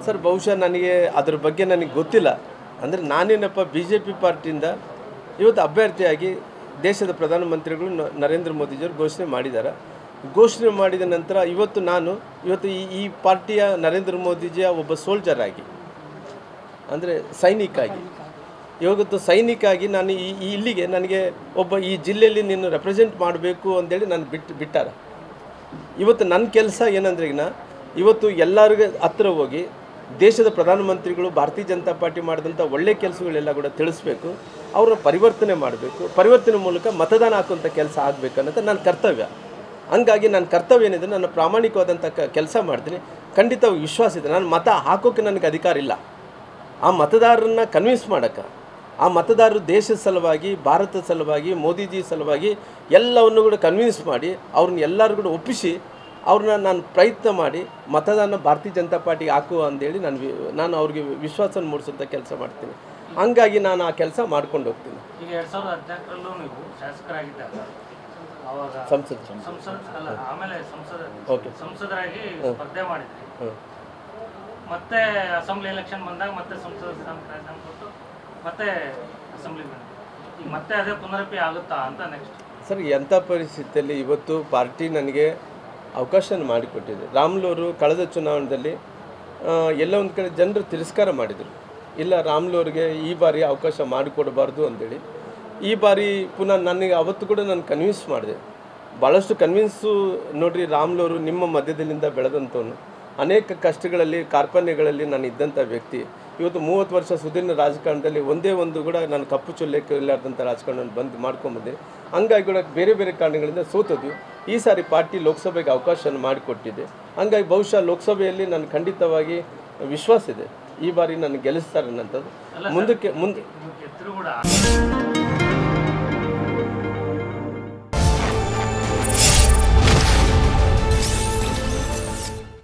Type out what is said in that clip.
Sir ಬಹುಶಃ ನನಗೆ ಅದ್ರ ಬಗ್ಗೆ ನನಗೆ ಗೊತ್ತಿಲ್ಲ. ಅಂದರೆ ನಾನೇನಪ್ಪ BJP ಪಾರ್ಟಿಯಿಂದ ಇವತ್ತು ಅಭ್ಯರ್ಥಿಯಾಗಿ ದೇಶದ ಪ್ರಧಾನಮಂತ್ರಿಗಳು ನರೇಂದ್ರ ಮೋದಿಜಿಯವರು ಘೋಷಣೆ ಮಾಡಿದ್ದಾರೆ. ಘೋಷಣೆ ಮಾಡಿದ ನಂತರ ಇವತ್ತು ಈ ಪಾರ್ಟಿಯ ನರೇಂದ್ರ ಮೋದಿಜಿಯ ಒಬ್ಬ ಸೋಲ್ಜರ್ ಆಗಿ, ಅಂದರೆ ಸೈನಿಕ ಆಗಿ ನಾನು ಇಲ್ಲಿಗೆ ನನಗೆ ಒಬ್ಬ ಈ ಜಿಲ್ಲೆಯಲ್ಲಿ ನೀನು ರೆಪ್ರೆಸೆಂಟ್ ಮಾಡಬೇಕು ಅಂತೇಳಿ ನಾನು ಬಿಟ್ಟಾರ. ಇವತ್ತು ನನ್ನ ಕೆಲಸ ಏನಂದ್ರೆ ಇವತ್ತು ಎಲ್ಲರಿಗೂ ಹತ್ತಿರ ಹೋಗಿ ದೇಶದ ಪ್ರಧಾನಮಂತ್ರಿಗಳು ಭಾರತೀಯ ಜನತಾ ಪಾರ್ಟಿ ಮಾಡಿದಂಥ ಒಳ್ಳೆ ಕೆಲಸಗಳೆಲ್ಲ ಕೂಡ ತಿಳಿಸ್ಬೇಕು, ಅವ್ರನ್ನ ಪರಿವರ್ತನೆ ಮಾಡಬೇಕು, ಪರಿವರ್ತನೆ ಮೂಲಕ ಮತದಾನ ಹಾಕುವಂಥ ಕೆಲಸ ಆಗಬೇಕನ್ನೋದು ನನ್ನ ಕರ್ತವ್ಯ. ಹಂಗಾಗಿ ನನ್ನ ಕರ್ತವ್ಯ ಏನಿದೆ, ನಾನು ಪ್ರಾಮಾಣಿಕವಾದಂಥ ಕೆಲಸ ಮಾಡ್ತೀನಿ. ಖಂಡಿತವಾಗಿ ವಿಶ್ವಾಸ ಇದೆ. ನಾನು ಮತ ಹಾಕೋಕ್ಕೆ ನನಗೆ ಅಧಿಕಾರ ಇಲ್ಲ. ಆ ಮತದಾರರನ್ನ ಕನ್ವಿನ್ಸ್ ಮಾಡೋಕ್ಕೆ, ಆ ಮತದಾರರು ದೇಶದ ಸಲುವಾಗಿ, ಭಾರತದ ಸಲುವಾಗಿ, ಮೋದಿಜಿ ಸಲುವಾಗಿ ಎಲ್ಲವನ್ನು ಕೂಡ ಕನ್ವಿನ್ಸ್ ಮಾಡಿ ಅವ್ರನ್ನ ಎಲ್ಲರೂ ಕೂಡ ಒಪ್ಪಿಸಿ ಅವ್ರನ್ನ ನಾನು ಪ್ರಯತ್ನ ಮಾಡಿ ಮತದಾನ ಭಾರತೀಯ ಜನತಾ ಪಾರ್ಟಿಗೆ ಹಾಕುವ ಅಂತೇಳಿ ನಾನು ಅವ್ರಿಗೆ ವಿಶ್ವಾಸ ಮೂಡಿಸುವಂಥ ಕೆಲಸ ಮಾಡ್ತೀನಿ. ಹಂಗಾಗಿ ನಾನು ಆ ಕೆಲಸ ಮಾಡ್ಕೊಂಡು ಹೋಗ್ತೀನಿ. ಈಗ 2014ರಲ್ಲೂ ನೀವು ಶಾಸಕರಾಗಿದ್ದಾಗ ಅವಾಗ ಸಂಸದರಾಗಿ ಸ್ಪರ್ಧೆ ಮಾಡಿದ್ರಿ. ಮತ್ತೆ ಅಸೆಂಬ್ಲಿ ಎಲೆಕ್ಷನ್ ಬಂದಾಗ ಮತ್ತೆ ಸಂಸದ ಸ್ಥಾನ ಕೊಟ್ಟು ಮತ್ತೆ ಅಸೆಂಬ್ಲಿ ಈಗ ಮತ್ತೆ ಅದೇ ಪುನರಪಿ ಆಗುತ್ತಾ ಅಂತ ನೆಕ್ಸ್ಟ್ ಸರ್, ಎಂಥ ಪರಿಸ್ಥಿತಿಯಲ್ಲಿ ಇವತ್ತು ಪಾರ್ಟಿ ನನಗೆ ಅವಕಾಶ ಮಾಡಿಕೊಟ್ಟಿದೆ. ರಾಮುಲು ಕಳೆದ ಚುನಾವಣೆಯಲ್ಲಿ ಎಲ್ಲ ಒಂದು ಕಡೆ ಜನರು ತಿರಸ್ಕಾರ ಮಾಡಿದರು. ಇಲ್ಲ, ರಾಮುಲು ಈ ಬಾರಿ ಅವಕಾಶ ಮಾಡಿಕೊಡಬಾರ್ದು ಅಂತೇಳಿ ಈ ಬಾರಿ ಪುನಃ ನನಗೆ ಅವತ್ತು ಕೂಡ ನಾನು ಕನ್ವಿನ್ಸ್ ಮಾಡಿದೆ. ಭಾಳಷ್ಟು ಕನ್ವಿನ್ಸು. ನೋಡಿರಿ, ರಾಮುಲು ನಿಮ್ಮ ಮಧ್ಯದಲ್ಲಿಂದ ಬೆಳೆದಂಥವನು, ಅನೇಕ ಕಷ್ಟಗಳಲ್ಲಿ ಕಾರ್ಪಣ್ಯಗಳಲ್ಲಿ ನಾನು ಇದ್ದಂಥ ವ್ಯಕ್ತಿ. ಇವತ್ತು 30 ವರ್ಷ ಸುದೀರ್ಘ ರಾಜಕಾರಣದಲ್ಲಿ ಒಂದೇ ಒಂದು ಕೂಡ ನಾನು ಕಪ್ಪು ಚೊಲ್ಲೆಕ್ಕೆ ಇಲ್ಲಾರ್ದಂಥ ರಾಜಕಾರಣವನ್ನು ಮಾಡ್ಕೊಂಬಂದೆ. ಹಂಗಾಗಿ ಕೂಡ ಬೇರೆ ಬೇರೆ ಕಾರಣಗಳಿಂದ ಸೋತದ್ವಿ. ಈ ಸಾರಿ ಪಾರ್ಟಿ ಲೋಕಸಭೆಗೆ ಅವಕಾಶ ಮಾಡಿಕೊಟ್ಟಿದೆ. ಹಂಗಾಗಿ ಬಹುಶಃ ಲೋಕಸಭೆಯಲ್ಲಿ ನಾನು ಖಂಡಿತವಾಗಿ ವಿಶ್ವಾಸ ಇದೆ ಈ ಬಾರಿ ನಾನು ಗೆಲ್ಲಿಸ್ತಾರೆ ಅನ್ನೋಂಥದ್ದು. ಮುಂದೆ